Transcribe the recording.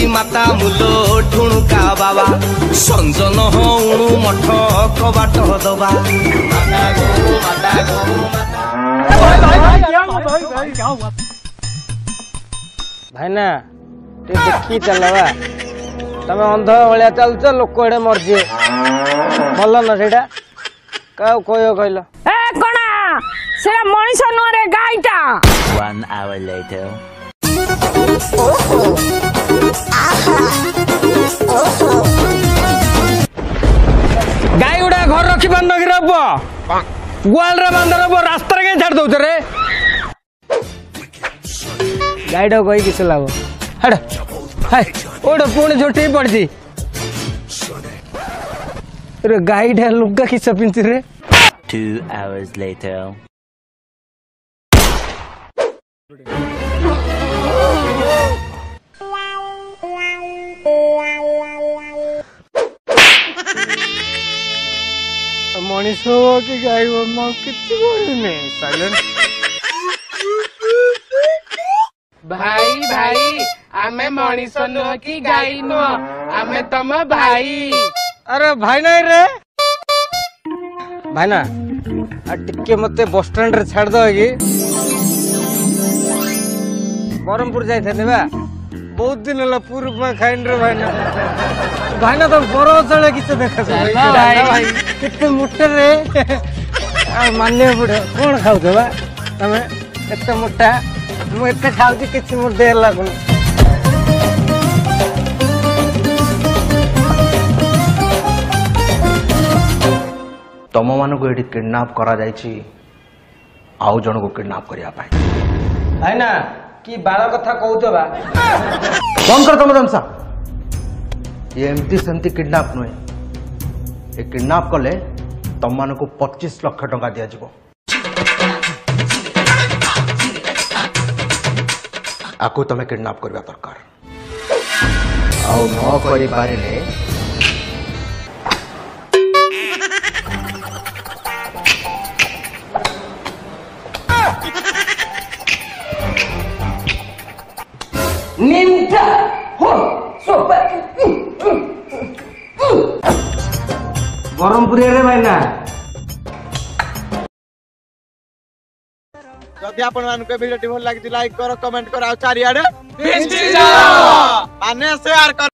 माता मुलो ढुणुका बाबा संजन हणु मठ कबाट दबा भाई ना देखी चलवा तमे अंध भाया चलच लोक एडे मरजे भल ना सेटा का कह कहल कणा से मनीष नुरे गाईटा 1 hour later गाई गुड़ा घर रखी पान कि रब गुआल रे बांध रब रास्ता रे छाड़ दउछ रे गाईडा कहि किस लाभ हड हाय ओड पुणी झोटी पड़जी रे गाईडा लुगा किस पिंच रे 2 hours later मनीष हो कि गाई हो म किछि बोलने साइलेंट भाई भाई आमे मनीष नुह कि गाई नुह आमे तम भाई अरे भाई नहीं रे भाई ना टिके मते बस स्टैंड रे छाड़ दो कि बरमपुर जाई थे बा बहुत दिन होला पूर्व में खाइन रे भाई ना तो बरो चले किछ देखा भाई कितने मोटे रे आ मानने पड़े कौन खाऊ बा तमे एते मोटा मु एते खाउची किछ मोर देह लागुन तम मान को एटी किडनैप करा जायछि आउ जन को किडनैप करिया पाई भाई ना कि बाल कथा कहू बा कौन कर तम दमसा ये एमती सेमती किडनैप नुहे ये किडनैप कले तम मान को 25 लाख टंका दिया जिवो आको तमे किडनैप करबा दरकार आउ न करि पारिले निंजा हो सोपा बरमपुरी रे भाई ना जदि आपण मानक वीडियो भल लागी लाइक करो कमेंट करो आ चारियाडे माने शेयर कर।